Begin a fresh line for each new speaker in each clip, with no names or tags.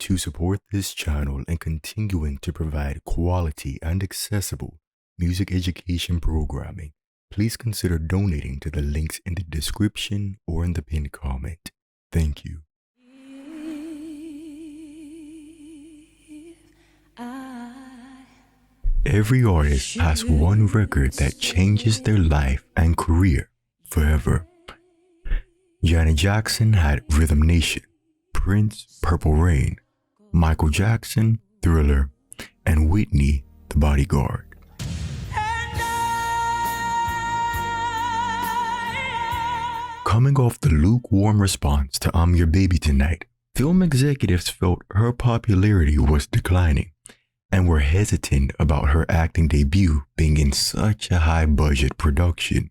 To support this channel and continuing to provide quality and accessible music education programming, please consider donating to the links in the description or in the pinned comment. Thank you. Every artist has one record that changes their life and career forever. Janet Jackson had Rhythm Nation, Prince, Purple Rain, Michael Jackson, Thriller, and Whitney, The Bodyguard. Coming off the lukewarm response to I'm Your Baby Tonight, film executives felt her popularity was declining and were hesitant about her acting debut being in such a high-budget production.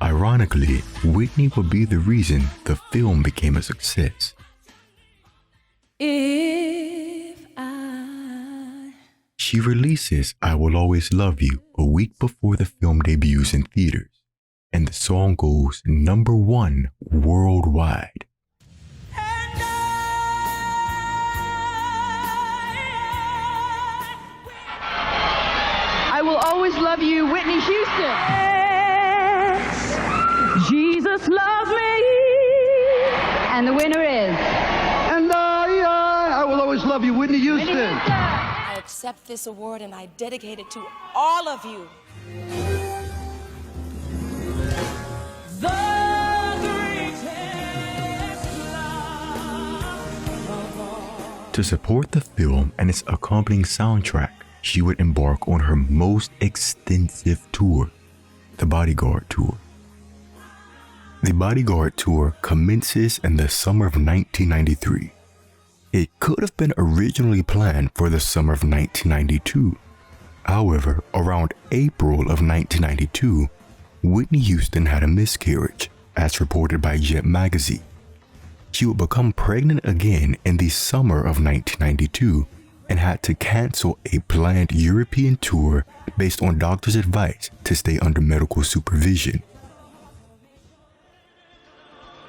Ironically, Whitney would be the reason the film became a success. She releases I Will Always Love You a week before the film debuts in theaters, and the song goes #1 worldwide.
I Will Always Love You, Whitney Houston. Jesus loves me. And the winner is...
And I Will Always Love You, Whitney Houston.
I accept this award and I dedicate it to all of you.
To support the film and its accompanying soundtrack, she would embark on her most extensive tour, the Bodyguard Tour. The Bodyguard Tour commences in the summer of 1993. It could have been originally planned for the summer of 1992. However, around April of 1992, Whitney Houston had a miscarriage, as reported by Jet magazine. She would become pregnant again in the summer of 1992 and had to cancel a planned European tour based on doctors' advice to stay under medical supervision.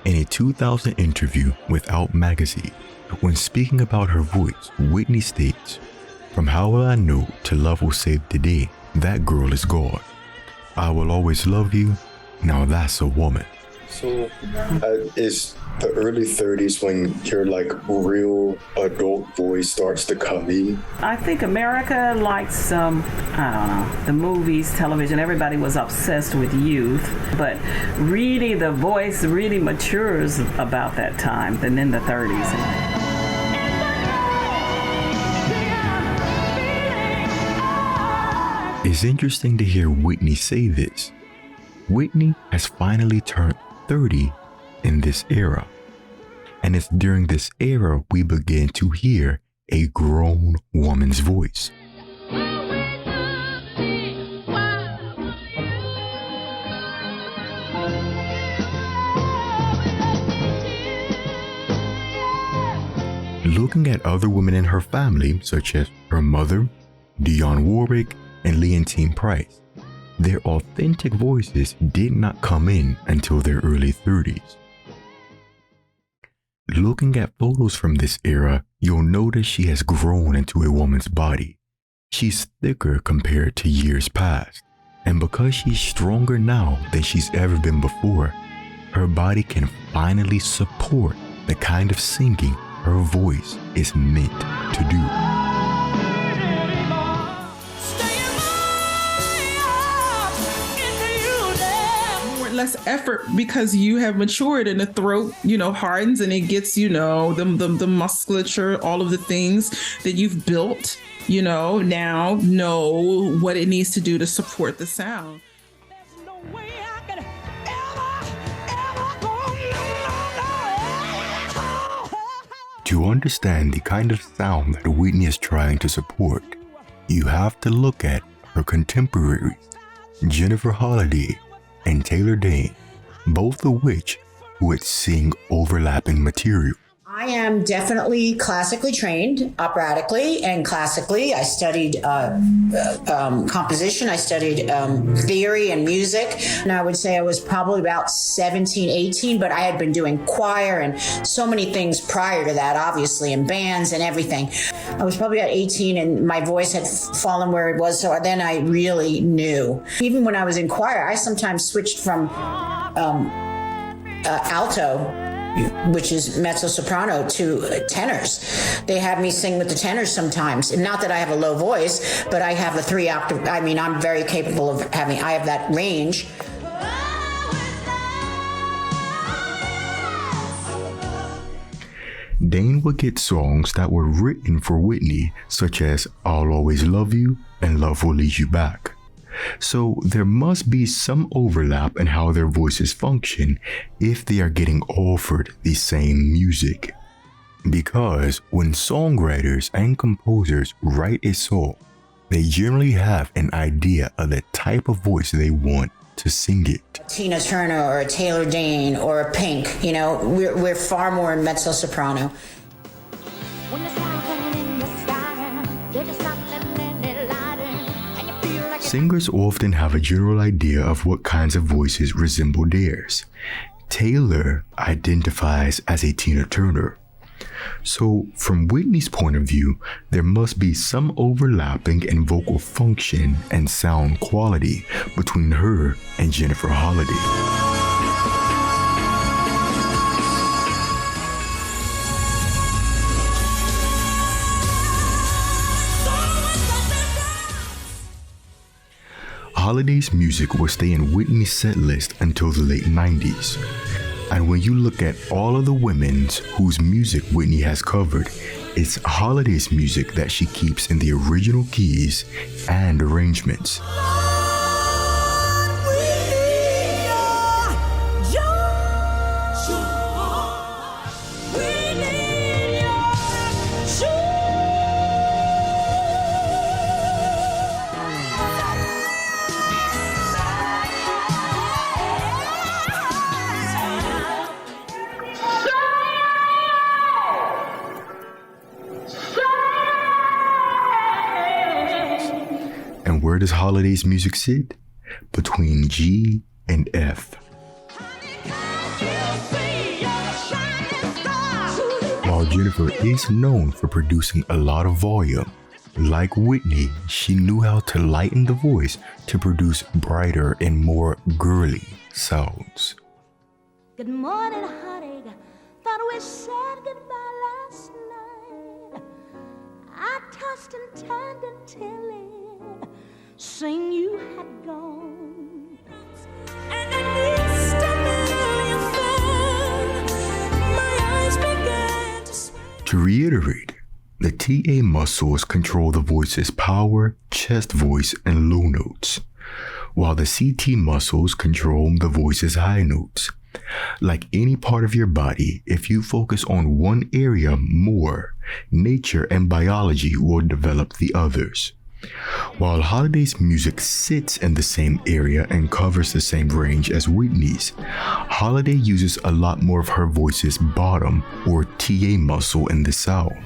In a 2000 interview with Out magazine, when speaking about her voice, Whitney states, "From How Will I Know to Love Will Save the Day, that girl is God. I Will Always Love You, now that's a woman."
So is the early 30s when your real adult voice starts to come in?
I think America likes I don't know, the movies, television, everybody was obsessed with youth, but really the voice really matures about that time than in the 30s.
It's interesting to hear Whitney say this. Whitney has finally turned 30 in this era. And it's during this era we begin to hear a grown woman's voice. Looking at other women in her family, such as her mother, Dionne Warwick, and Leontine Price, their authentic voices did not come in until their early 30s. Looking at photos from this era, you'll notice she has grown into a woman's body. She's thicker compared to years past, and because she's stronger now than she's ever been before, her body can finally support the kind of singing her voice is meant to do.
Less effort because you have matured and the throat, hardens and it gets, the musculature, all of the things that you've built, now know what it needs to do to support the sound.
To understand the kind of sound that Whitney is trying to support, you have to look at her contemporaries, Jennifer Holliday and Taylor Dayne, both of which would sing overlapping material.
I am definitely classically trained, operatically and classically. I studied composition. I studied theory and music. And I would say I was probably about 17, 18, but I had been doing choir and so many things prior to that, obviously, in bands and everything. I was probably about 18 and my voice had fallen where it was. So then I really knew. Even when I was in choir, I sometimes switched from alto, which is mezzo soprano, to tenors. They have me sing with the tenors sometimes. And not that I have a low voice, but I have a 3-octave. I mean, I'm very capable of I have that range.
Dane would get songs that were written for Whitney, such as I'll Always Love You and Love Will Lead You Back. So there must be some overlap in how their voices function if they are getting offered the same music. Because when songwriters and composers write a song, they generally have an idea of the type of voice they want to sing it.
Tina Turner or a Taylor Dane or a Pink, we're far more in mezzo soprano.
Singers often have a general idea of what kinds of voices resemble theirs. Taylor identifies as a Tina Turner. So, from Whitney's point of view, there must be some overlapping in vocal function and sound quality between her and Jennifer Holliday. Holiday's music will stay in Whitney's set list until the late 90s. And when you look at all of the women whose music Whitney has covered, it's Holiday's music that she keeps in the original keys and arrangements. Where does Holiday's music sit? Between G and F. While Jennifer is known for producing a lot of volume, like Whitney, she knew how to lighten the voice to produce brighter and more girly sounds.
Good morning, honey. Thought we said goodbye last night. I tossed and turned until it sing you had gone. And I missed a million my eyes began to swim.
To reiterate, the TA muscles control the voice's power, chest voice, and low notes, while the CT muscles control the voice's high notes. Like any part of your body, if you focus on one area more, nature and biology will develop the others. While Holiday's music sits in the same area and covers the same range as Whitney's, Holiday uses a lot more of her voice's bottom or TA muscle in the sound.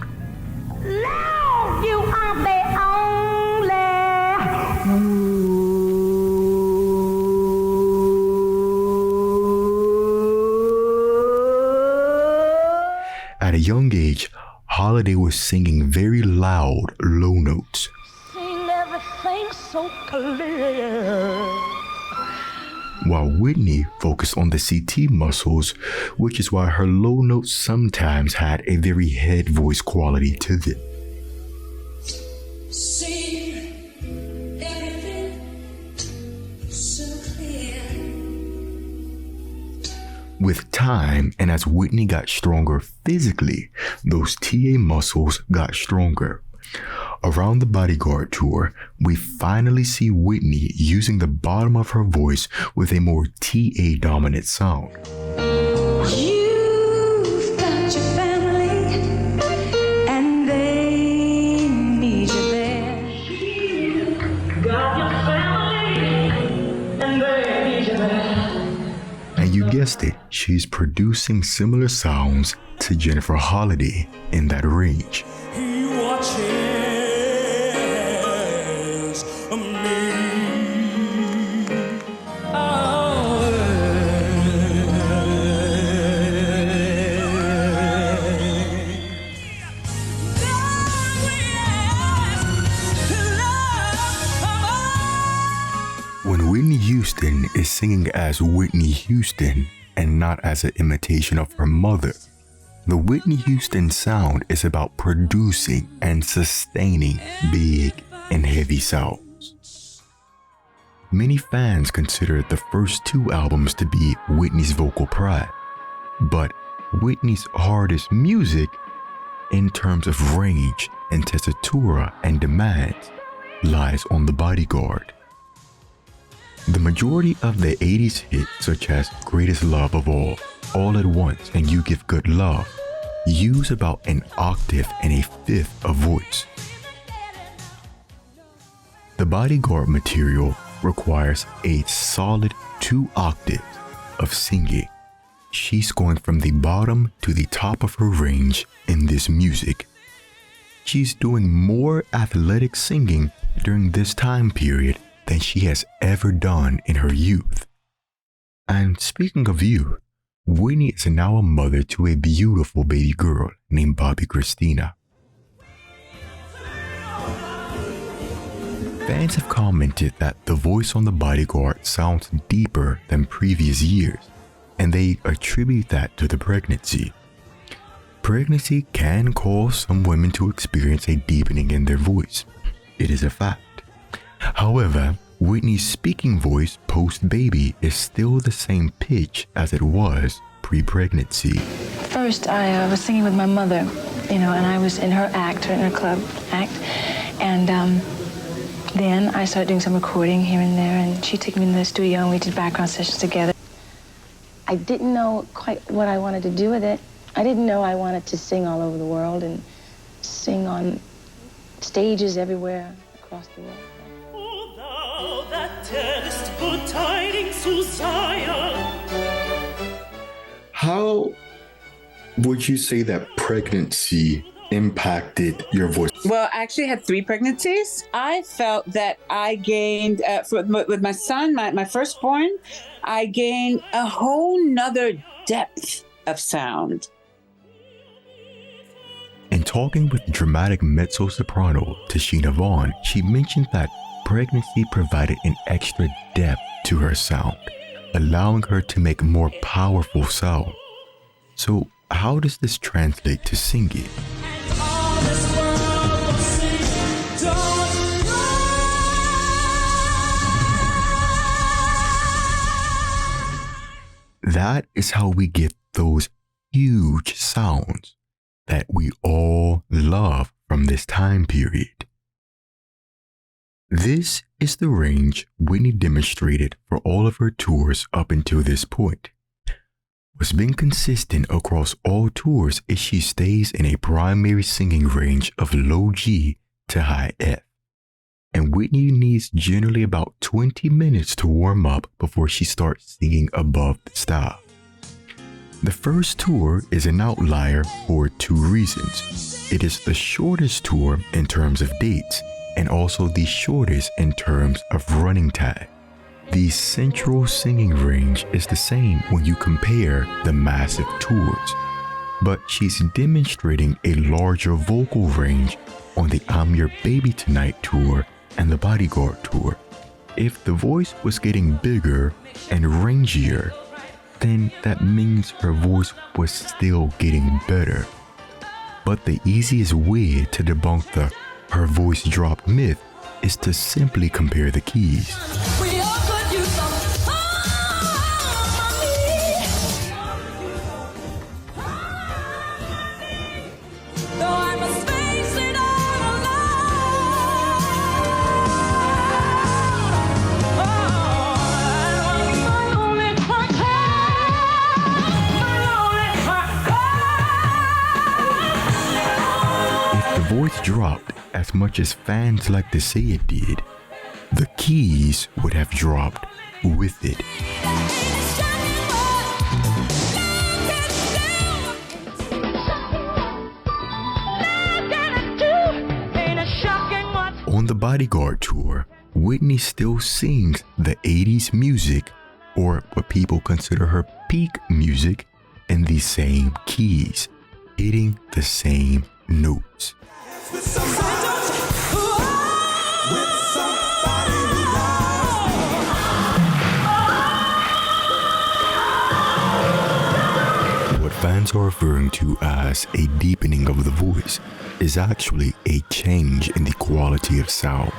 Lord, you are the only.
At a young age, Holiday was singing very loud, low notes.
So clear.
While Whitney focused on the CT muscles, which is why her low notes sometimes had a very head voice quality to them.
See everything so clear.
With time, and as Whitney got stronger physically, those TA muscles got stronger. Around the Bodyguard tour, we finally see Whitney using the bottom of her voice with a more TA-dominant sound.
You've got your family, and they need you there. Got your family, and they need you there.
And you guessed it, she's producing similar sounds to Jennifer Holliday in that range.
He watches me.
When Whitney Houston is singing as Whitney Houston and not as an imitation of her mother, the Whitney Houston sound is about producing and sustaining big and heavy sounds. Many fans consider the first two albums to be Whitney's vocal pride, but Whitney's hardest music in terms of range and tessitura and demands lies on the Bodyguard. The majority of the 80s hits such as Greatest Love of All at Once, and You Give Good Love use about an octave and a fifth of voice. The Bodyguard material requires a solid 2 octaves of singing. She's going from the bottom to the top of her range in this music. She's doing more athletic singing during this time period than she has ever done in her youth. And speaking of youth, Whitney is now a mother to a beautiful baby girl named Bobby Christina. Fans have commented that the voice on the Bodyguard sounds deeper than previous years, and they attribute that to the pregnancy. Pregnancy can cause some women to experience a deepening in their voice. It is a fact. However, Whitney's speaking voice post-baby is still the same pitch as it was pre-pregnancy.
First, I was singing with my mother, and I was in her act, or in her club act, and then I started doing some recording here and there, and she took me into the studio and we did background sessions together. I didn't know quite what I wanted to do with it. I didn't know I wanted to sing all over the world and sing on stages everywhere across the world.
That tellest good tidings to Zion.
How would you say that pregnancy impacted your voice?
Well, I actually had 3 pregnancies. I felt that I gained, with my son, my firstborn, I gained a whole nother depth of sound.
In talking with dramatic mezzo soprano Tashina Vaughn, she mentioned that pregnancy provided an extra depth to her sound, allowing her to make more powerful sound. So how does this translate to singing? That is how we get those huge sounds that we all love from this time period. This is the range Whitney demonstrated for all of her tours up until this point. What's been consistent across all tours is she stays in a primary singing range of low G to high F. And Whitney needs generally about 20 minutes to warm up before she starts singing above the style. The first tour is an outlier for 2 reasons. It is the shortest tour in terms of dates, and also the shortest in terms of running time. The central singing range is the same when you compare the massive tours, but she's demonstrating a larger vocal range on the I'm Your Baby Tonight tour and the Bodyguard tour. If the voice was getting bigger and rangier, then that means her voice was still getting better. But the easiest way to debunk the her voice drop myth is to simply compare the keys.
We all could use some harmony. Though I must face it all alone. My only
If the voice dropped as much as fans like to say it did, the keys would have dropped with it. Bodyguard tour, Whitney still sings the 80s music, or what people consider her peak music, in the same keys, hitting the same notes. What fans are referring to as a deepening of the voice is actually a change in the quality of sound.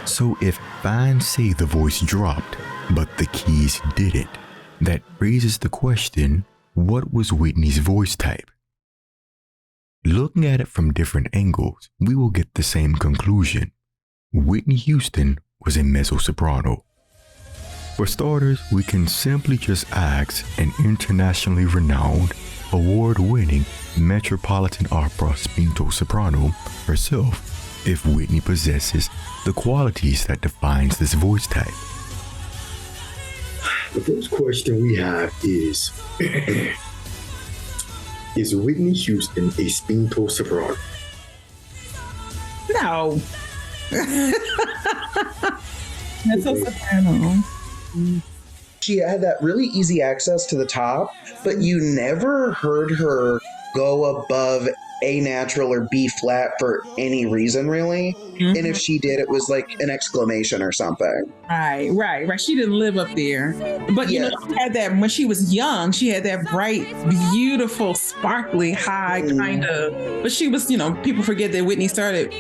So if fans say the voice dropped, but the keys didn't, that raises the question, what was Whitney's voice type? Looking at it from different angles, we will get the same conclusion. Whitney Houston was a mezzo-soprano. For starters, we can simply just ask an internationally renowned, award-winning Metropolitan Opera Spinto soprano herself if Whitney possesses the qualities that defines this voice type.
The first question we have is, is Whitney Houston a Spinto soprano?
No. Mezzo soprano.
She had that really easy access to the top, but you never heard her go above A natural or B flat for any reason, really. Mm-hmm. And if she did, it was like an exclamation or something.
Right. She didn't live up there. But, you know, she had that, when she was young, she had that bright, beautiful, sparkly, high kind of, but she was, you know, people forget that Whitney started,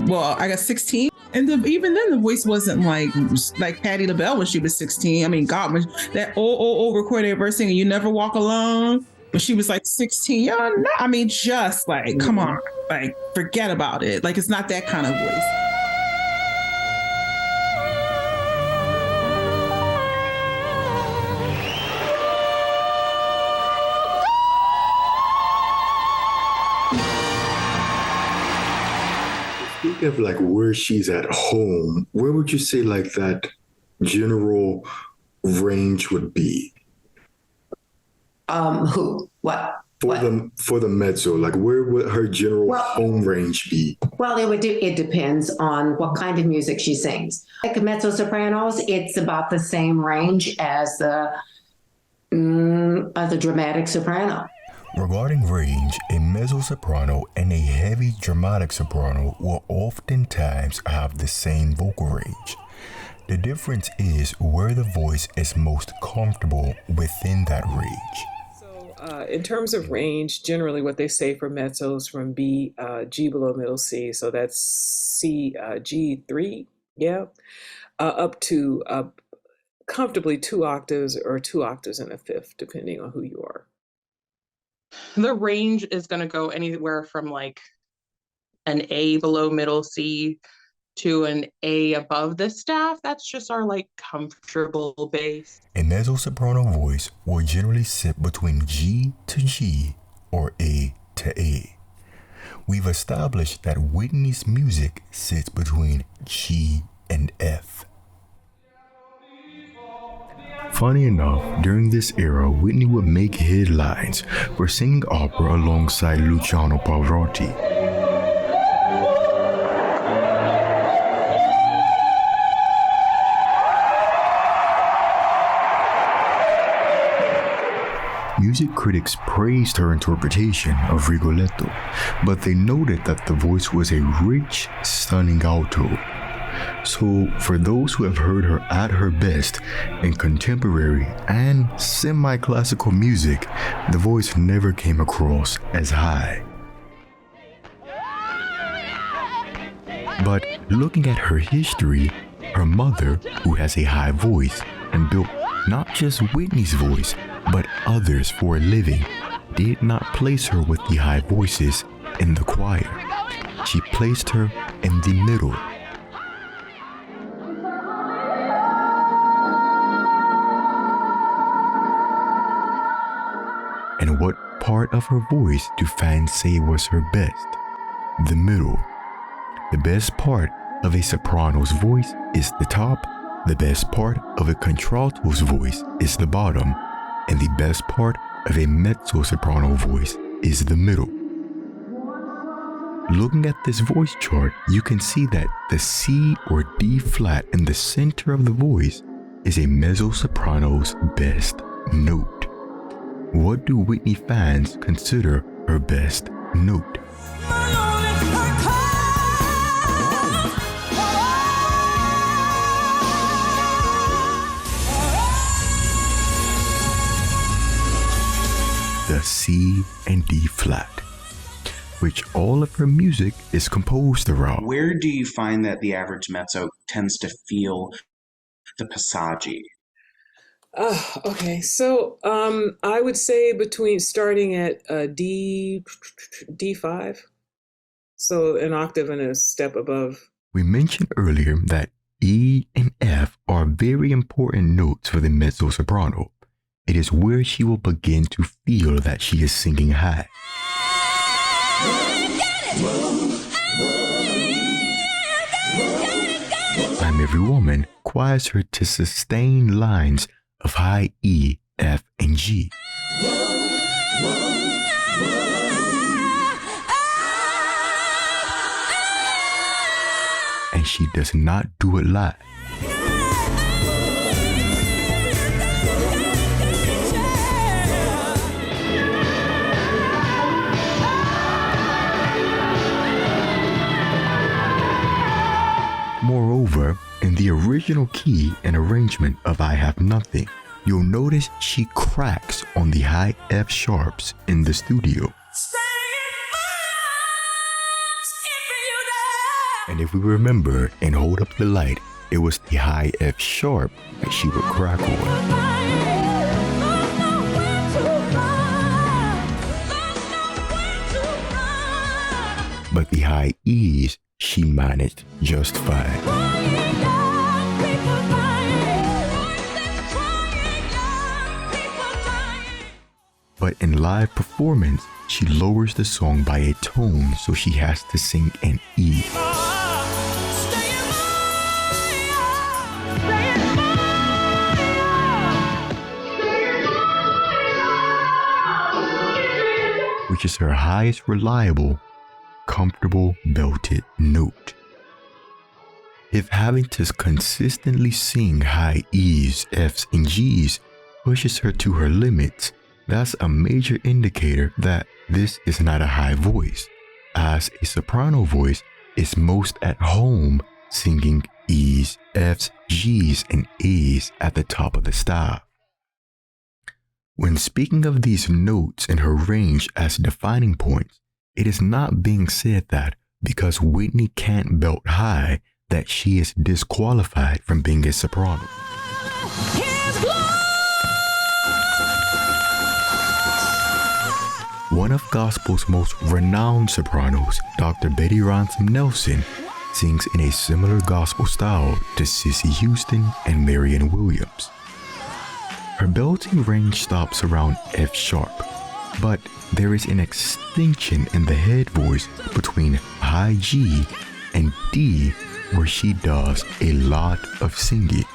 well, I guess 16. And even then, the voice wasn't like Patti LaBelle when she was 16. I mean, God, when that old recorded of her singing "You Never Walk Alone" when she was like 16. Yeah, no, I mean, just like, come on, like, forget about it. Like, it's not that kind of voice.
Speaking of like where she's at home, where would you say like that general range would be?
Who? What?
For the mezzo, like where would her general home range be?
Well, it depends on what kind of music she sings. Like mezzo sopranos, it's about the same range as the dramatic soprano.
Regarding range, a mezzo-soprano and a heavy dramatic soprano will oftentimes have the same vocal range. The difference is where the voice is most comfortable within that range.
So in terms of range, generally what they say for mezzos from B, G below middle C, so that's C, G3, up to comfortably 2 octaves or 2 octaves and a fifth, depending on who you are.
The range is going to go anywhere from like an A below middle C to an A above the staff. That's just our like comfortable base.
A mezzo-soprano voice will generally sit between G to G or A to A. We've established that Whitney's music sits between G and F. Funny enough, during this era, Whitney would make headlines for singing opera alongside Luciano Pavarotti. Music critics praised her interpretation of Rigoletto, but they noted that the voice was a rich, stunning alto. So, for those who have heard her at her best in contemporary and semi-classical music, the voice never came across as high. But looking at her history, her mother, who has a high voice and built not just Whitney's voice, but others for a living, did not place her with the high voices in the choir. She placed her in the middle. And what part of her voice do fans say was her best? The middle. The best part of a soprano's voice is the top, the best part of a contralto's voice is the bottom, and the best part of a mezzo-soprano voice is the middle. Looking at this voice chart, you can see that the C or D flat in the center of the voice is a mezzo-soprano's best note. What do Whitney fans consider her best note? The C and D flat, which all of her music is composed around.
Where do you find that the average mezzo tends to feel the Passaggio?
Okay. So I would say between starting at D5, so an octave and a step above.
We mentioned earlier that E and F are very important notes for the mezzo-soprano. It is where she will begin to feel that she is singing high. I'm Every Woman requires her to sustain lines of high E, F, and G. And she does not do it live. Moreover, in the original key and arrangement of I Have Nothing, you'll notice she cracks on the high F sharps in the studio. And if we remember in Hold Up the Light, it was the high F sharp that she would crack on. But the high E's she managed just fine. But in live performance, she lowers the song by a tone, so she has to sing an E. Which is her highest reliable, comfortable belted note. If having to consistently sing high E's, F's, and G's pushes her to her limits, that's a major indicator that this is not a high voice, as a soprano voice is most at home singing E's, F's, G's, and A's at the top of the style. When speaking of these notes in her range as defining points, it is not being said that because Whitney can't belt high that she is disqualified from being a soprano. One of gospel's most renowned sopranos, Dr. Betty Ransom Nelson, sings in a similar gospel style to Whitney Houston and Marianne Williams. Her belting range stops around F sharp, but there is an extinction in the head voice between high G and D where she does a lot of singing.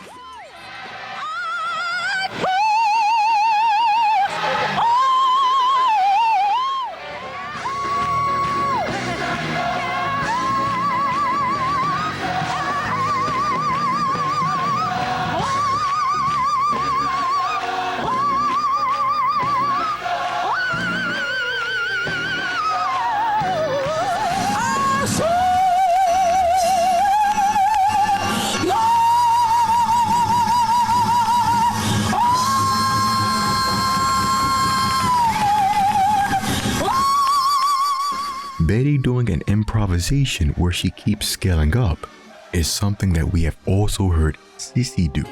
Betty doing an improvisation where she keeps scaling up is something that we have also heard Sissy do.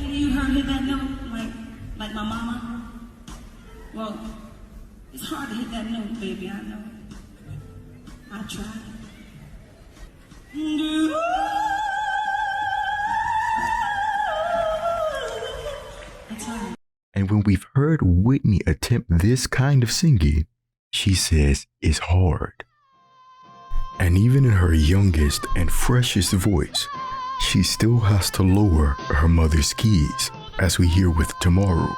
You heard hit that note like my mama? Well, it's hard to hit that note, baby, I know. I tried.
And when we've heard Whitney attempt this kind of singing, she says it's hard. And even in her youngest and freshest voice, she still has to lower her mother's keys, as we hear with Tomorrow.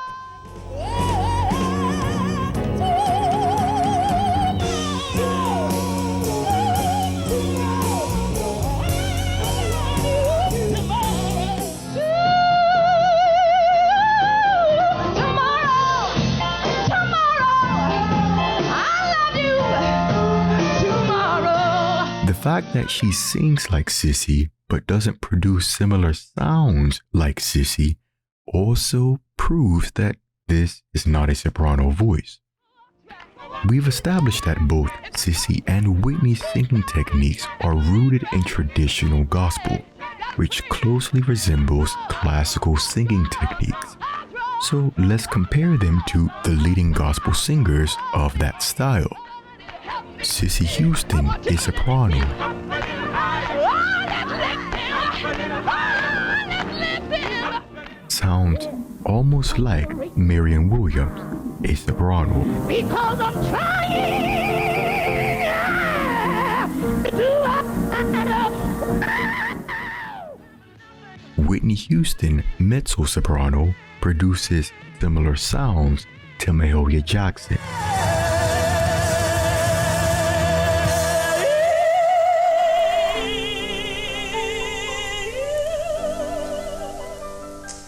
The fact that she sings like Sissy but doesn't produce similar sounds like Sissy also proves that this is not a soprano voice. We've established that both Sissy and Whitney's singing techniques are rooted in traditional gospel, which closely resembles classical singing techniques. So let's compare them to the leading gospel singers of that style. Sissy Houston is soprano. Sounds almost like Marion Williams, a soprano.
Because I'm trying.
Whitney Houston, mezzo soprano, produces similar sounds to Mahalia Jackson.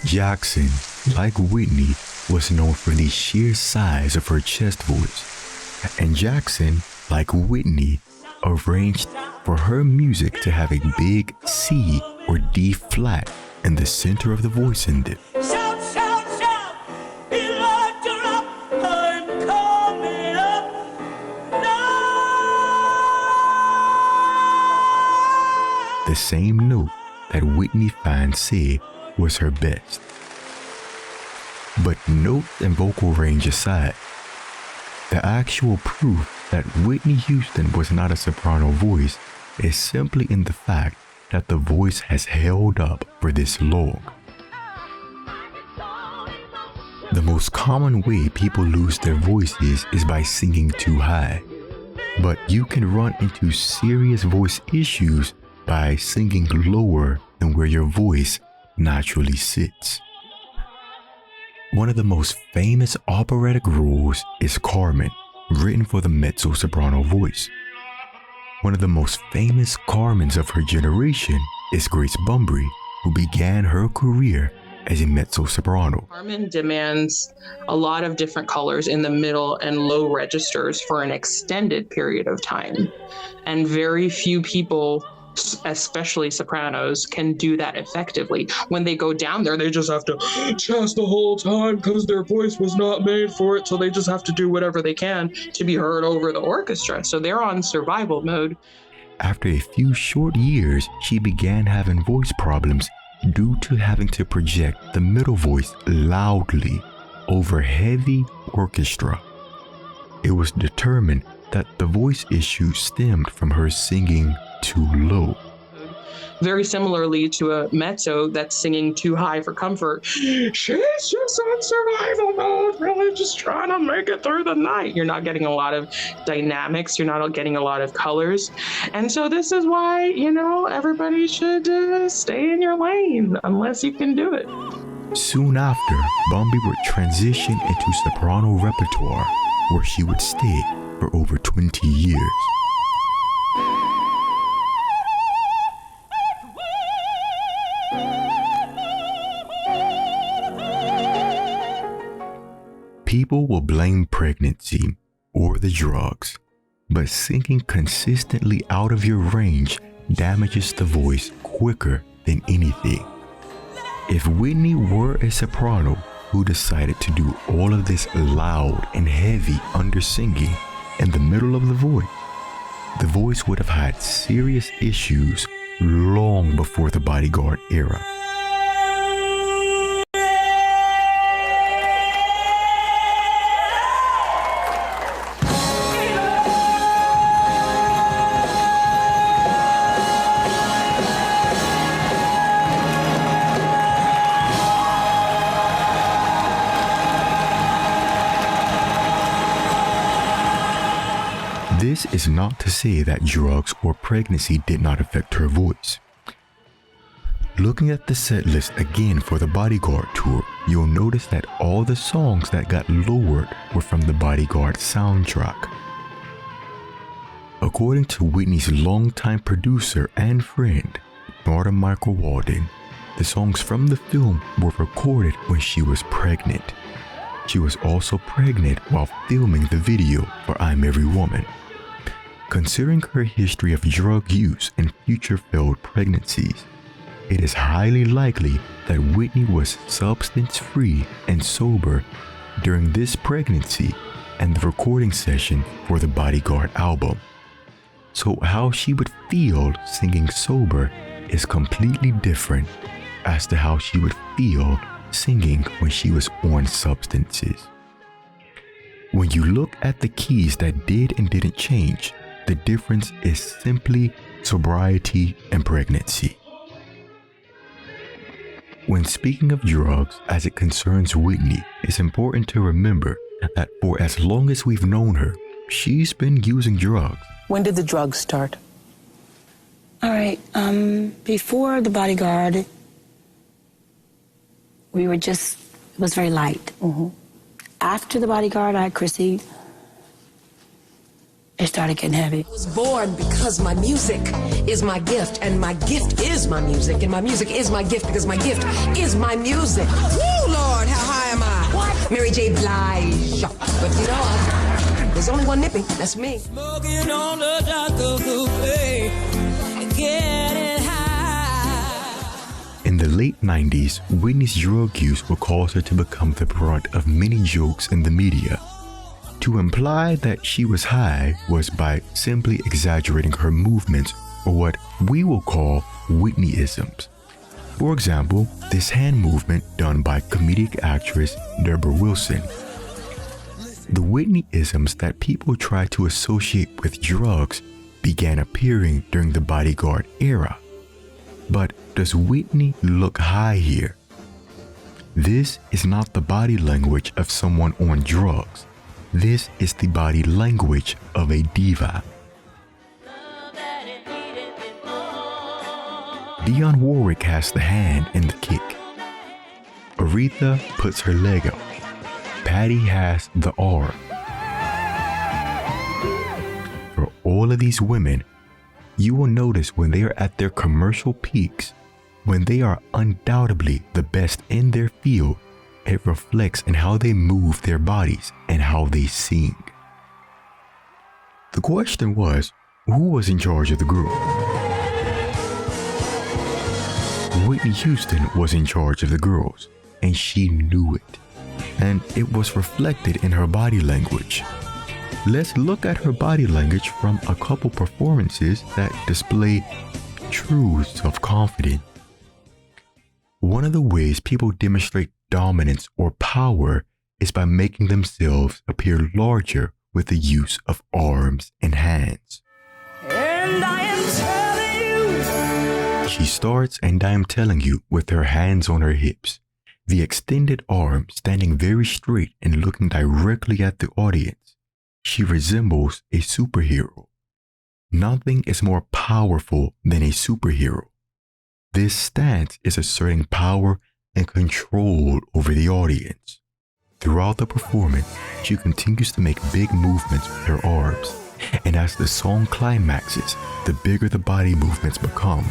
Jackson, like Whitney, was known for the sheer size of her chest voice, and Jackson, like Whitney, arranged for her music to have a big C or D flat in the center of the voice indent.
Shout, shout, shout. Be locked up. I'm coming up now.
The same note that Whitney fans say was her best. But note and vocal range aside, the actual proof that Whitney Houston was not a soprano voice is simply in the fact that the voice has held up for this long. The most common way people lose their voices is by singing too high, but you can run into serious voice issues by singing lower than where your voice naturally sits. One of the most famous operatic roles is Carmen, written for the mezzo-soprano voice. One of the most famous Carmens of her generation is Grace Bumbry, who began her career as a mezzo-soprano.
Carmen demands a lot of different colors in the middle and low registers for an extended period of time. And very few people, especially sopranos, can do that effectively. When they go down there, they just have to chest the whole time because their voice was not made for it, so they just have to do whatever they can to be heard over the orchestra. So they're on survival mode.
After a few short years, she began having voice problems due to having to project the middle voice loudly over heavy orchestra. It was determined that the voice issue stemmed from her singing too low.
Very similarly to a mezzo that's singing too high for comfort. She's just on survival mode, really just trying to make it through the night. You're not getting a lot of dynamics. You're not getting a lot of colors. And so this is why, everybody should stay in your lane unless you can do it.
Soon after, Bumbry would transition into soprano repertoire, where she would stay for over 20 years. People will blame pregnancy or the drugs, but singing consistently out of your range damages the voice quicker than anything. If Whitney were a soprano who decided to do all of this loud and heavy undersinging in the middle of the voice would have had serious issues long before the Bodyguard era. This is not to say that drugs or pregnancy did not affect her voice. Looking at the set list again for the Bodyguard tour, you'll notice that all the songs that got lowered were from the Bodyguard soundtrack. According to Whitney's longtime producer and friend, Norton Michael Walden, the songs from the film were recorded when she was pregnant. She was also pregnant while filming the video for I'm Every Woman. Considering her history of drug use and future failed pregnancies, it is highly likely that Whitney was substance-free and sober during this pregnancy and the recording session for the Bodyguard album. So how she would feel singing sober is completely different as to how she would feel singing when she was on substances. When you look at the keys that did and didn't change, the difference is simply sobriety and pregnancy. When speaking of drugs as it concerns Whitney, it's important to remember that for as long as we've known her, she's been using drugs.
When did the drugs start?
All right, before the Bodyguard, it was very light. After the Bodyguard, I had Chrissy, it started getting heavy.
I was born because my music is my gift, and my gift is my music, and my music is my gift because my gift is my music. Woo, Lord, how high am I? What? Mary J. Blige. But you know, there's only one nippy, that's me. Smoking on the getting high.
In the late 90s, Whitney's drug use would cause her to become the brunt of many jokes in the media. To imply that she was high was by simply exaggerating her movements, or what we will call Whitneyisms. For example, this hand movement done by comedic actress Deborah Wilson. The Whitneyisms that people try to associate with drugs began appearing during the Bodyguard era. But does Whitney look high here? This is not the body language of someone on drugs. This is the body language of a diva. Dionne Warwick has the hand and the kick. Aretha puts her leg out. Patti has the arm. For all of these women, you will notice when they are at their commercial peaks, when they are undoubtedly the best in their field, it reflects in how they move their bodies and how they sing. The question was, who was in charge of the group? Whitney Houston was in charge of the girls, and she knew it. And it was reflected in her body language. Let's look at her body language from a couple performances that display true self-confidence. One of the ways people demonstrate dominance or power is by making themselves appear larger with the use of arms and hands.
And I am telling you.
She starts "And I Am Telling You" with her hands on her hips, the extended arm standing very straight and looking directly at the audience. She resembles a superhero. Nothing is more powerful than a superhero. This stance is asserting power and control over the audience. Throughout the performance, she continues to make big movements with her arms, and as the song climaxes, the bigger the body movements become,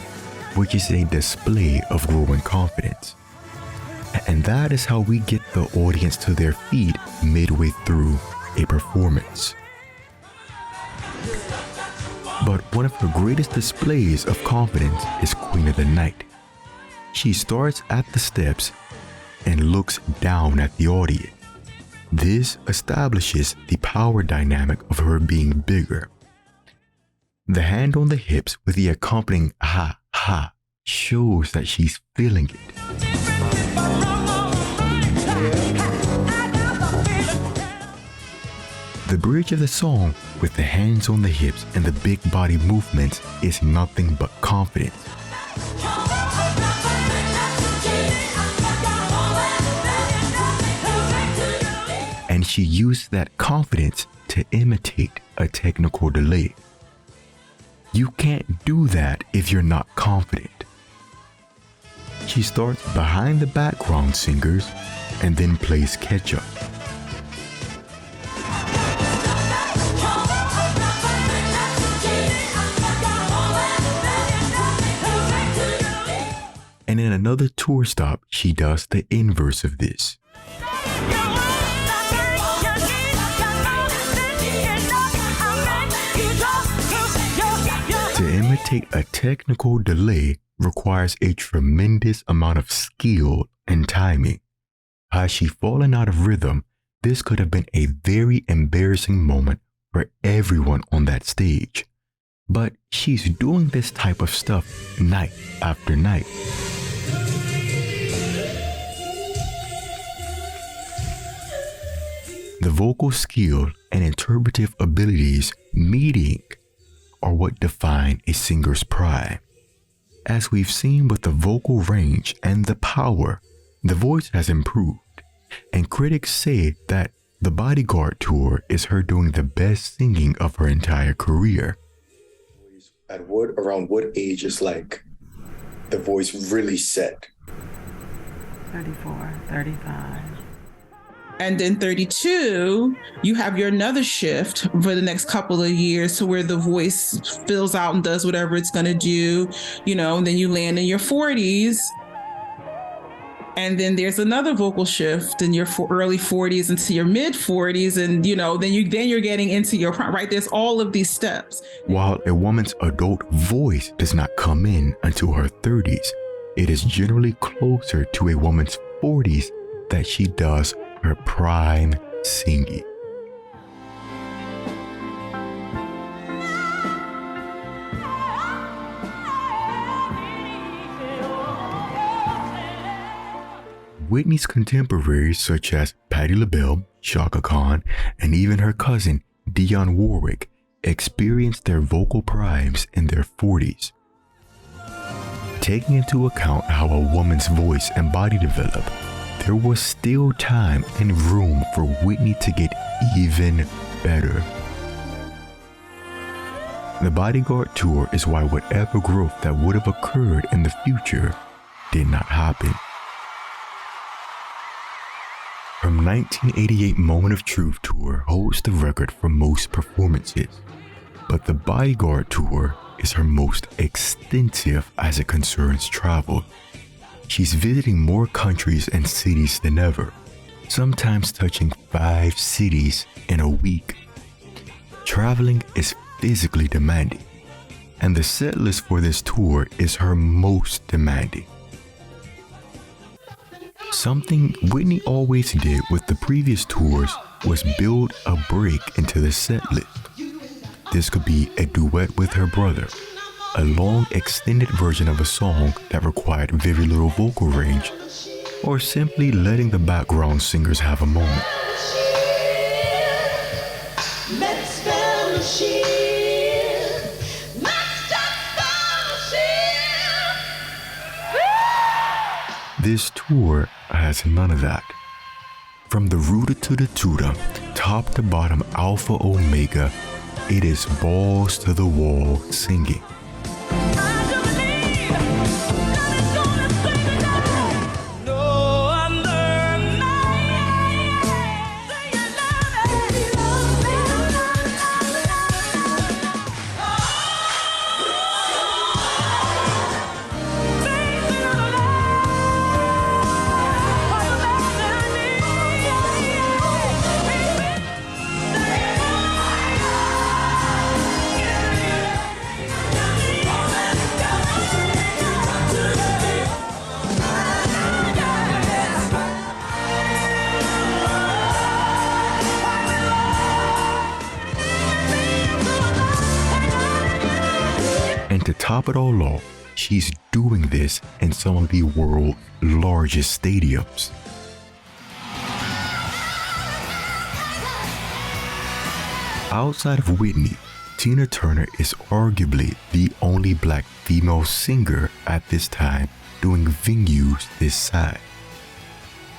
which is a display of growing confidence. And that is how we get the audience to their feet midway through a performance. But one of her greatest displays of confidence is Queen of the Night. She starts at the steps and looks down at the audience. This establishes the power dynamic of her being bigger. The hand on the hips with the accompanying ha ha shows that she's feeling it. The bridge of the song with the hands on the hips and the big body movements is nothing but confidence. And she used that confidence to imitate a technical delay. You can't do that if you're not confident. She starts behind the background singers and then plays catch-up. And in another tour stop, she does the inverse of this. To imitate a technical delay requires a tremendous amount of skill and timing. Had she fallen out of rhythm, this could have been a very embarrassing moment for everyone on that stage. But she's doing this type of stuff night after night. The vocal skill and interpretive abilities meeting are what define a singer's prime. As we've seen with the vocal range and the power, the voice has improved, and critics say that the Bodyguard tour is her doing the best singing of her entire career.
Around what age is like the voice really set?
34, 35.
And then 32, you have your another shift for the next couple of years to where the voice fills out and does whatever it's going to do, and then you land in your 40s. And then there's another vocal shift in your early 40s into your mid 40s. And, then you're getting into your prime, right? There's all of these steps.
While a woman's adult voice does not come in until her 30s, it is generally closer to a woman's 40s that she does her prime singing. Whitney's contemporaries such as Patti LaBelle, Chaka Khan, and even her cousin Dionne Warwick experienced their vocal primes in their 40s. Taking into account how a woman's voice and body develop, there was still time and room for Whitney to get even better. The Bodyguard tour is why whatever growth that would have occurred in the future did not happen. Her 1988 Moment of Truth tour holds the record for most performances, but the Bodyguard tour is her most extensive as it concerns travel. She's visiting more countries and cities than ever, sometimes touching 5 cities in a week. Traveling is physically demanding, and the set list for this tour is her most demanding. Something Whitney always did with the previous tours was build a break into the set list. This could be a duet with her brother, a long extended version of a song that required very little vocal range, or simply letting the background singers have a moment. This tour has none of that. From the rooter to the tutor, top to bottom, alpha omega, it is balls to the wall singing. And to top it all off, she's doing this in some of the world's largest stadiums. Outside of Whitney, Tina Turner is arguably the only black female singer at this time doing venues this size.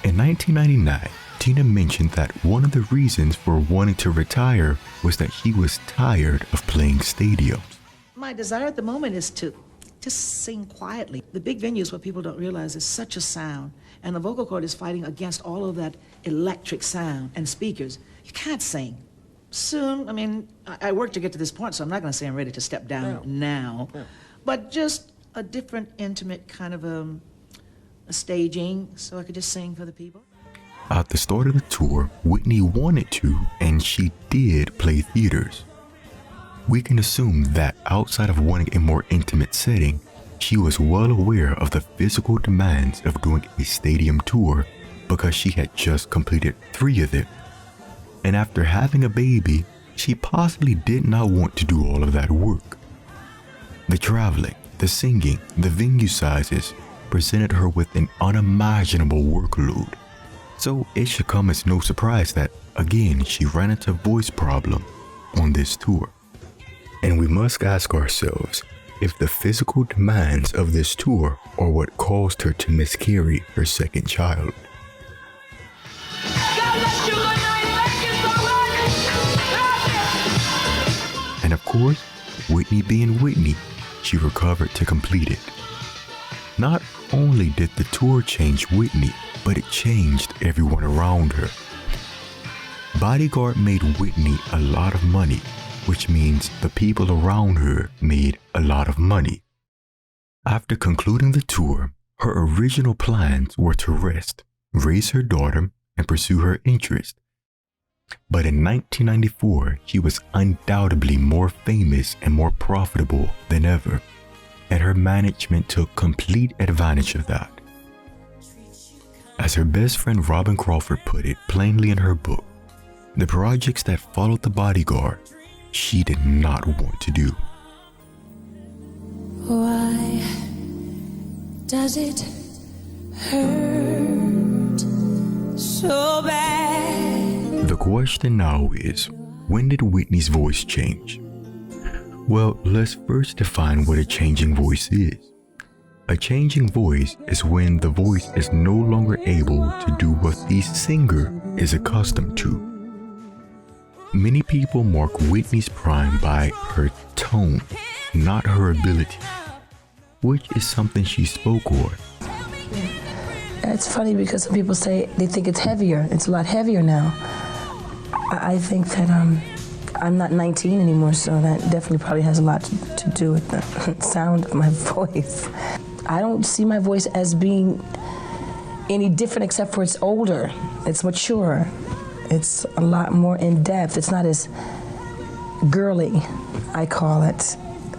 In 1999, Tina mentioned that one of the reasons for wanting to retire was that she was tired of playing stadiums.
My desire at the moment is to just sing quietly. The big venues, what people don't realize, is such a sound, and the vocal cord is fighting against all of that electric sound and speakers. You can't sing. Soon, I mean, I work to get to this point, so I'm not going to say I'm ready to step down now, but just a different, intimate kind of a staging, so I could just sing for the people.
At the start of the tour, Whitney wanted to, and she did play theaters. We can assume that outside of wanting a more intimate setting, she was well aware of the physical demands of doing a stadium tour because she had just completed 3 of them. And after having a baby, she possibly did not want to do all of that work. The traveling, the singing, the venue sizes presented her with an unimaginable workload. So it should come as no surprise that, again, she ran into a voice problem on this tour. And we must ask ourselves if the physical demands of this tour are what caused her to miscarry her second child. And of course, Whitney being Whitney, she recovered to complete it. Not only did the tour change Whitney, but it changed everyone around her. Bodyguard made Whitney a lot of money, which means the people around her made a lot of money. After concluding the tour, her original plans were to rest, raise her daughter, and pursue her interest. But in 1994, she was undoubtedly more famous and more profitable than ever, and her management took complete advantage of that. As her best friend Robin Crawford put it plainly in her book, the projects that followed the Bodyguard, she did not want to do.
Why does it hurt so bad?
The question now is, when did Whitney's voice change? Well, let's first define what a changing voice is. A changing voice is when the voice is no longer able to do what the singer is accustomed to. Many people mark Whitney's prime by her tone, not her ability, which is something she spoke on.
It's funny because some people say they think it's heavier. It's a lot heavier now. I think that I'm not 19 anymore, so that definitely probably has a lot to do with the sound of my voice. I don't see my voice as being any different except for it's older, it's mature, it's a lot more in depth. It's not as girly, I call it.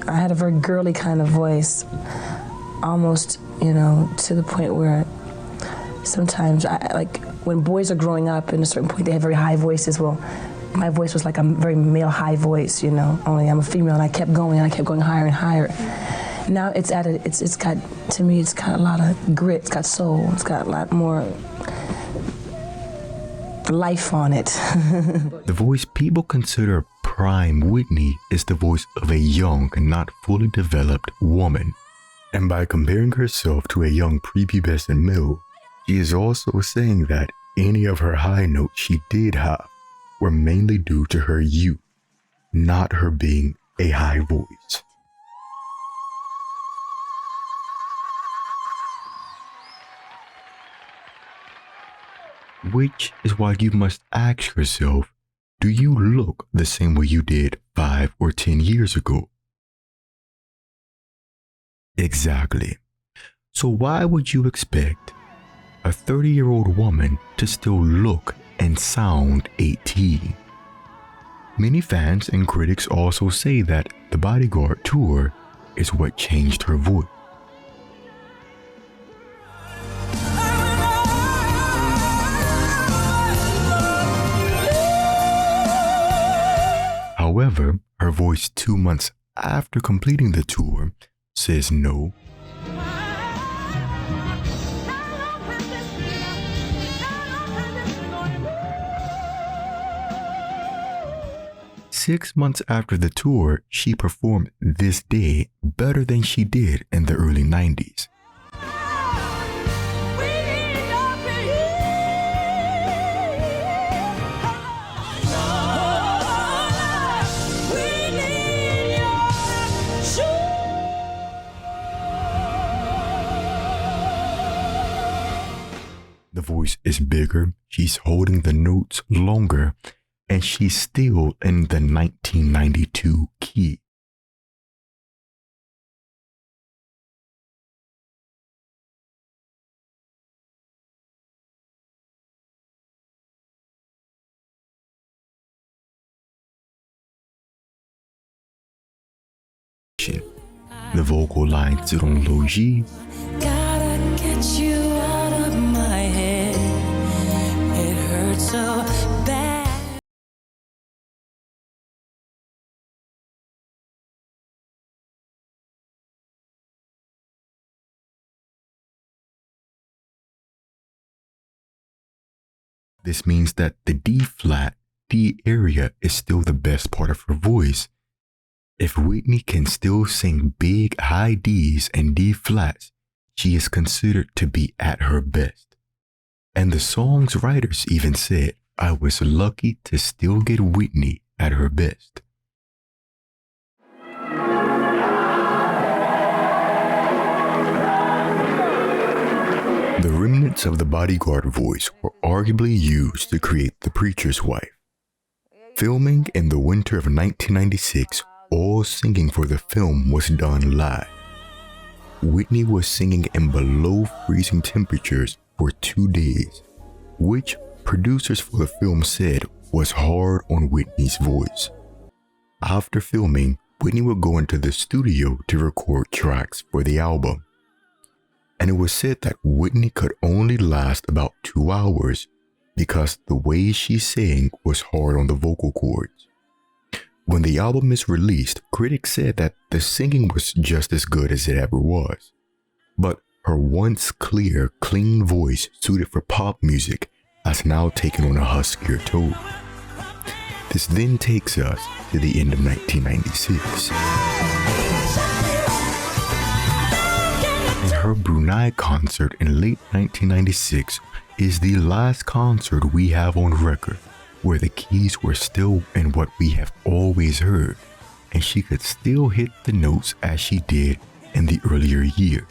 I had a very girly kind of voice, almost, to the point where sometimes, like when boys are growing up, at a certain point they have very high voices. Well, my voice was like a very male high voice, only I'm a female, and I kept going higher and higher. Now it's got to me, it's got a lot of grit, it's got soul, it's got a lot more life on it.
The voice people consider prime Whitney is the voice of a young and not fully developed woman. And by comparing herself to a young prepubescent male, she is also saying that any of her high notes she did have were mainly due to her youth, not her being a high voice. Which is why you must ask yourself, do you look the same way you did 5 or 10 years ago? Exactly. So why would you expect a 30-year-old woman to still look and sound 18? Many fans and critics also say that the Bodyguard tour is what changed her voice. However, her voice 2 months after completing the tour says no. Six months after the tour, she performed This Day better than she did in the early 90s. is bigger, she's holding the notes longer, and she's still in the 1992 key. The vocal lines sit on low G.
Gotta get you out of my head. It hurts so bad.
This means that the D flat, D area is still the best part of her voice. If Whitney can still sing big high Ds and D flats, she is considered to be at her best. And the song's writers even said, I was lucky to still get Whitney at her best. The remnants of the Bodyguard voice were arguably used to create The Preacher's Wife. Filming in the winter of 1996, all singing for the film was done live. Whitney was singing in below freezing temperatures for 2 days, which producers for the film said was hard on Whitney's voice. After filming, Whitney would go into the studio to record tracks for the album. And it was said that Whitney could only last about 2 hours because the way she sang was hard on the vocal cords. When the album is released, critics said that the singing was just as good as it ever was. But her once clear, clean voice suited for pop music has now taken on a huskier tone. This then takes us to the end of 1996. And her Brunei concert in late 1996 is the last concert we have on record where the keys were still in what we have always heard, and she could still hit the notes as she did in the earlier year.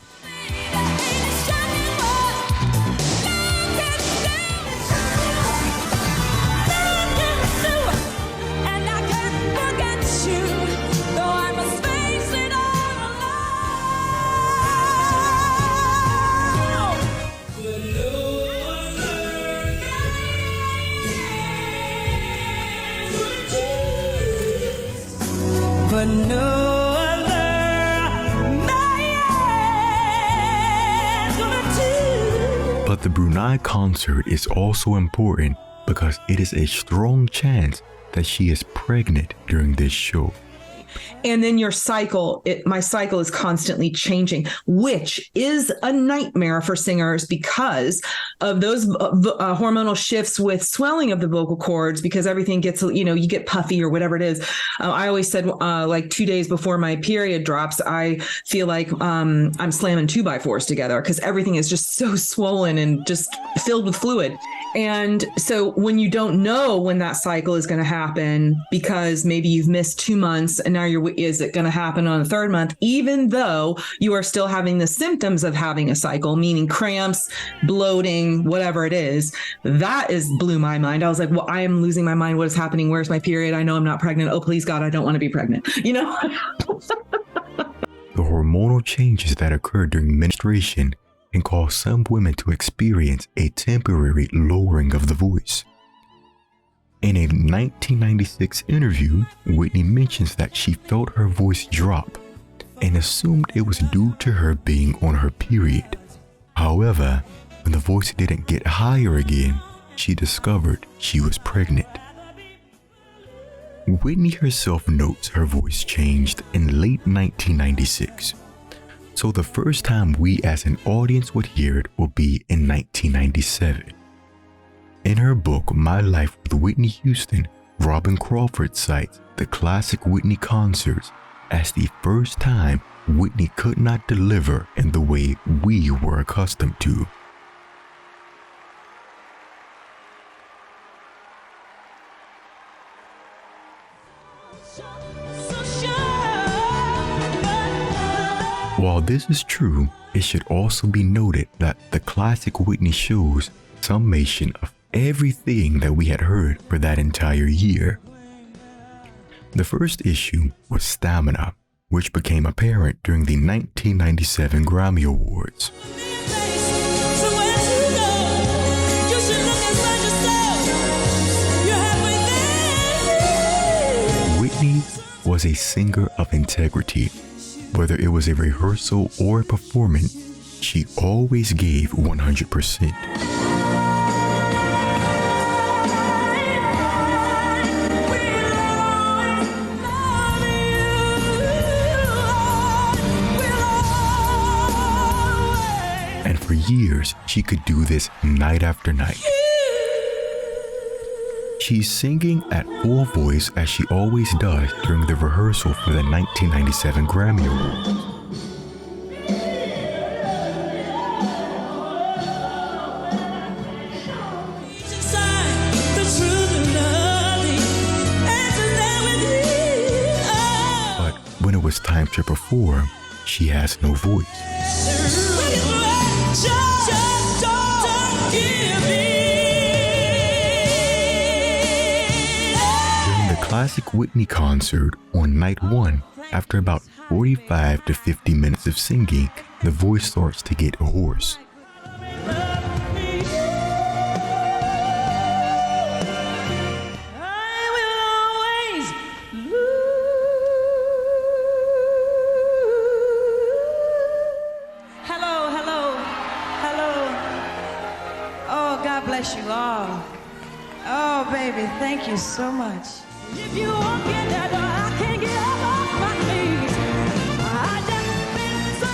But no other man's gonna do.
But the Brunei concert is also important because it is a strong chance that she is pregnant during this show.
And then your cycle, my cycle is constantly changing, which is a nightmare for singers because of those hormonal shifts with swelling of the vocal cords, because everything gets, you get puffy or whatever it is. I always said like 2 days before my period drops, I feel like I'm slamming 2x4s together because everything is just so swollen and just filled with fluid. And so when you don't know when that cycle is going to happen, because maybe you've missed 2 months and now is it going to happen on the 3rd month, even though you are still having the symptoms of having a cycle, meaning cramps, bloating, whatever it is, that blew my mind. I was like, well, I am losing my mind. What is happening? Where's my period? I know I'm not pregnant. Oh, please God, I don't want to be pregnant.
The hormonal changes that occur during menstruation can cause some women to experience a temporary lowering of the voice. In a 1996 interview, Whitney mentions that she felt her voice drop and assumed it was due to her being on her period. However, when the voice didn't get higher again, she discovered she was pregnant. Whitney herself notes her voice changed in late 1996. So the first time we as an audience would hear it will be in 1997. In her book, My Life with Whitney Houston, Robin Crawford cites the classic Whitney concerts as the first time Whitney could not deliver in the way we were accustomed to. While this is true, it should also be noted that the classic Whitney shows summation of everything that we had heard for that entire year. The first issue was stamina, which became apparent during the 1997 Grammy Awards. Whitney was a singer of integrity. Whether it was a rehearsal or a performance, she always gave 100%. And for years, she could do this night after night. She's singing at full voice as she always does during the rehearsal for the 1997 Grammy Awards. But when it was time to perform, she has no voice. Classic Whitney concert on night 1, after about 45 to 50 minutes of singing, the voice starts to get hoarse.
Hello. Oh, God bless you all. Oh, baby, thank you so much. If you won't get that door, I can't get up off my knees. I just been so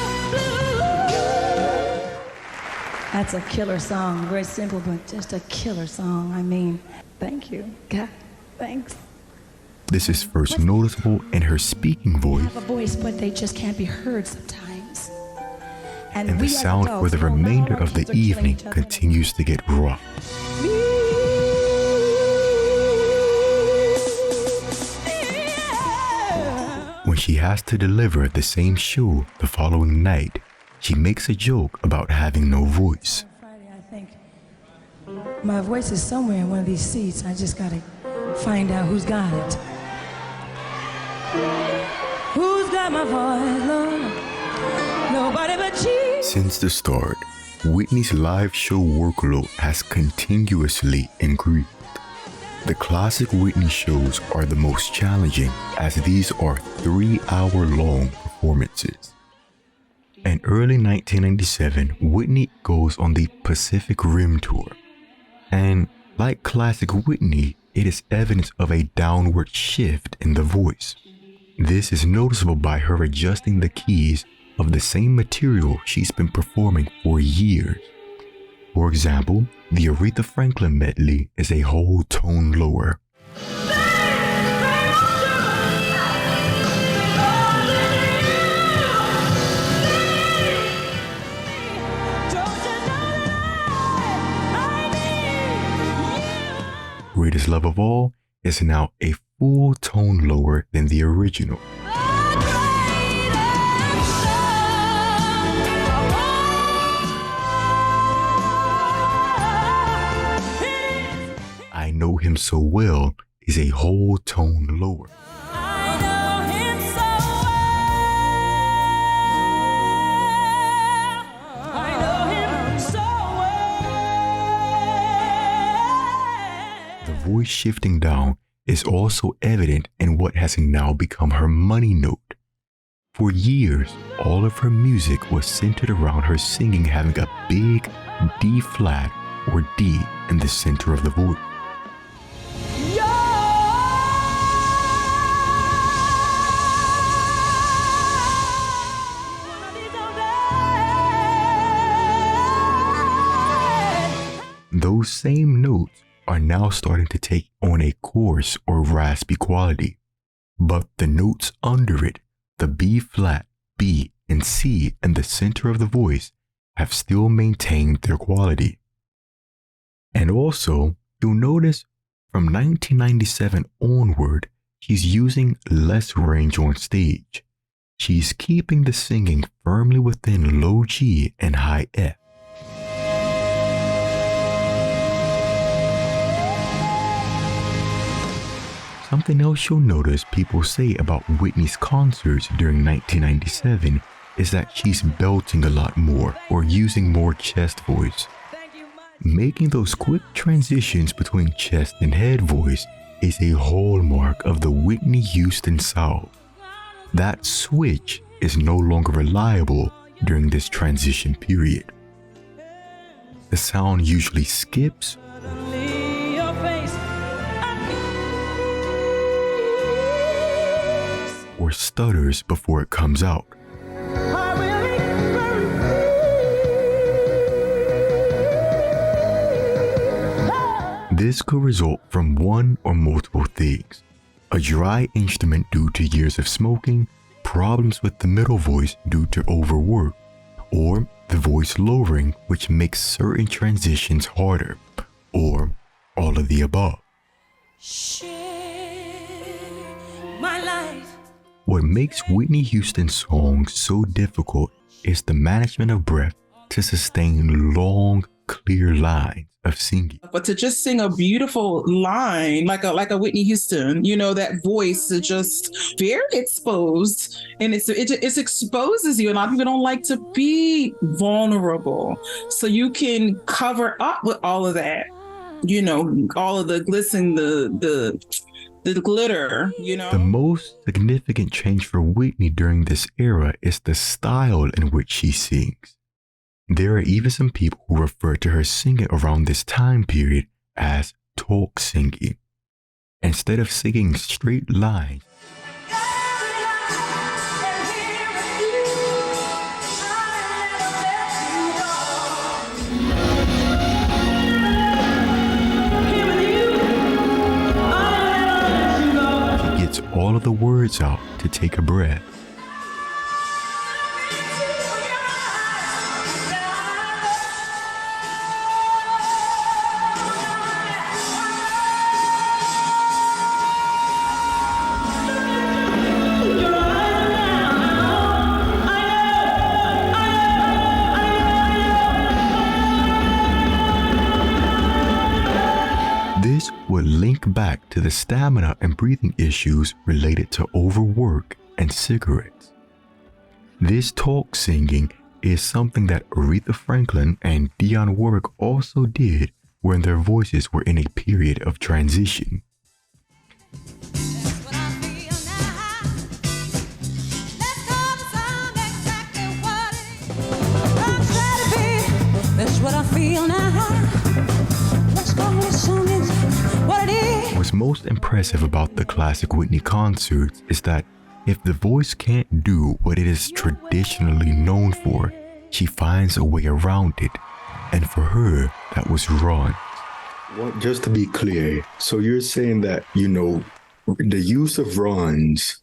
blue. That's a killer song. Very simple, but just a killer song. I mean, thank you. God, thanks.
This is first noticeable in her speaking voice.
Have a voice, but they just can't be heard sometimes.
And the sound for the remainder of the evening continues to get rough. When she has to deliver the same show the following night, she makes a joke about having no voice.
Friday, I think my voice is somewhere in one of these seats. I just gotta find out who's got it. Who's got my voice, Lord? Nobody but you.
Since the start, Whitney's live show workload has continuously increased. The classic Whitney shows are the most challenging, as these are 3-hour-long performances. In early 1997, Whitney goes on the Pacific Rim Tour. And like classic Whitney, it is evidence of a downward shift in the voice. This is noticeable by her adjusting the keys of the same material she's been performing for years. For example, the Aretha Franklin medley is a whole tone lower. Greatest Love of All is now a full tone lower than the original. I Know Him So Well is a whole tone lower. The voice shifting down is also evident in what has now become her money note. For years, all of her music was centered around her singing having a big D flat or D in the center of the voice. Those same notes are now starting to take on a coarse or raspy quality, but the notes under it, the B flat, B, and C in the center of the voice, have still maintained their quality. And also, you'll notice from 1997 onward, she's using less range on stage. She's keeping the singing firmly within low G and high F. Something else you'll notice people say about Whitney's concerts during 1997 is that she's belting a lot more or using more chest voice. Making those quick transitions between chest and head voice is a hallmark of the Whitney Houston sound. That switch is no longer reliable during this transition period. The sound usually skips or stutters before it comes out. This could result from one or multiple things: a dry instrument due to years of smoking, problems with the middle voice due to overwork, or the voice lowering, which makes certain transitions harder, or all of the above.
My life.
What makes Whitney Houston's songs so difficult is the management of breath to sustain long, clear lines of singing.
But to just sing a beautiful line like a Whitney Houston, you know, that voice is just very exposed, and it exposes you. A lot of people don't like to be vulnerable, so you can cover up with all of that, you know, all of the glisten, the glitter, you know.
The most significant change for Whitney during this era is the style in which she sings. There are even some people who refer to her singing around this time period as talk singing. Instead of singing straight lines, she gets all of the words out to take a breath. This would link back to the stamina and breathing issues related to overwork and cigarettes. This talk singing is something that Aretha Franklin and Dionne Warwick also did when their voices were in a period of transition.
That's what I feel now. Let's go with some what it is.
What's most impressive about the classic Whitney concerts is that if the voice can't do what it is traditionally known for, she finds a way around it. And for her, that was run.
Well, just to be clear, so you're saying that, you know, the use of runs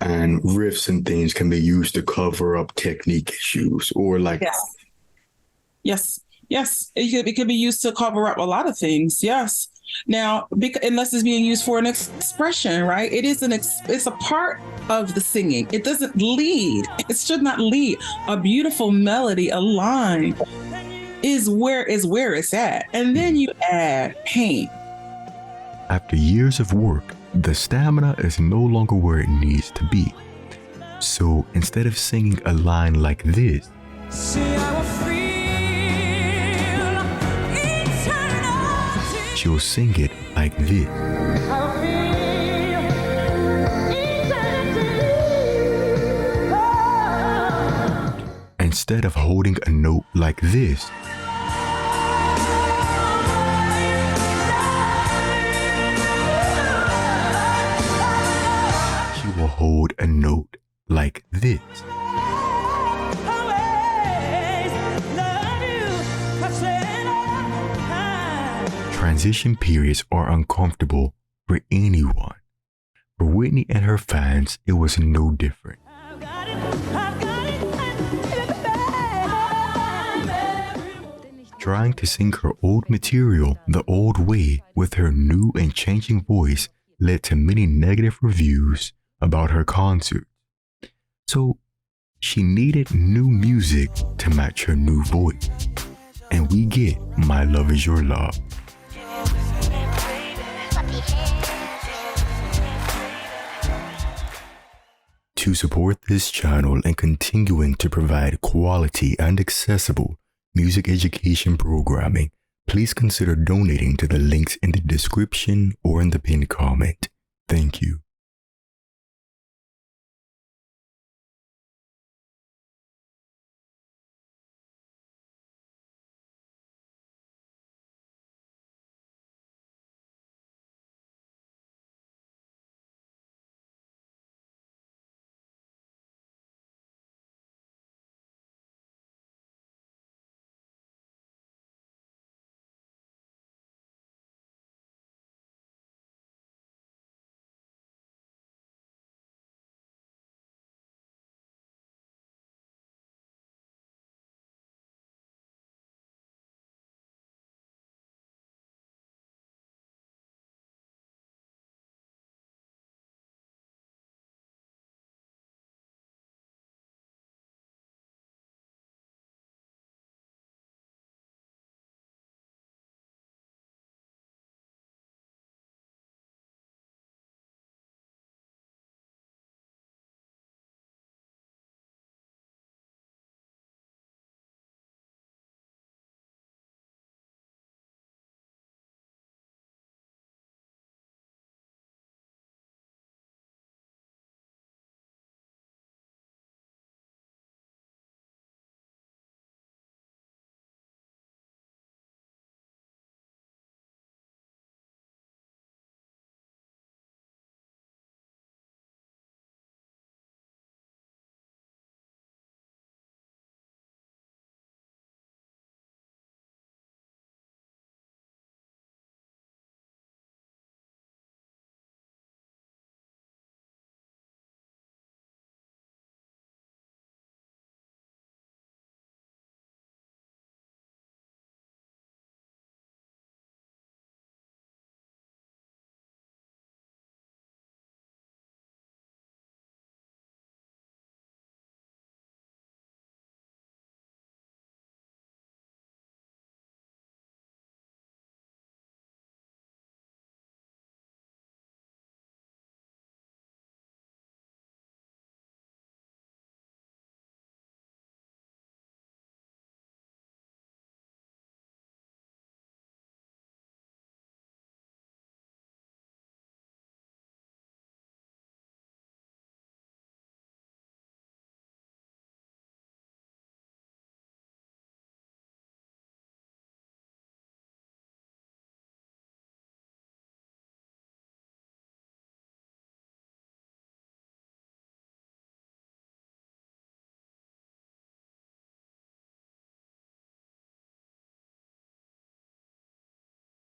and riffs and things can be used to cover up technique issues, or like...
Yes. It could be used to cover up a lot of things. Yes. Now, unless it's being used for an expression, right? It's a part of the singing. It doesn't lead. It should not lead. A beautiful melody, a line is where it's at. And then you add pain.
After years of work, the stamina is no longer where it needs to be. So instead of singing a line like this, she'll sing it like this. Instead of holding a note like this, she will hold a note like this. Transition periods are uncomfortable for anyone. For Whitney and her fans, it was no different. Trying to sing her old material the old way with her new and changing voice led to many negative reviews about her concert. So she needed new music to match her new voice. And we get My Love Is Your Love. To support this channel and continuing to provide quality and accessible music education programming, please consider donating to the links in the description or in the pinned comment. Thank you.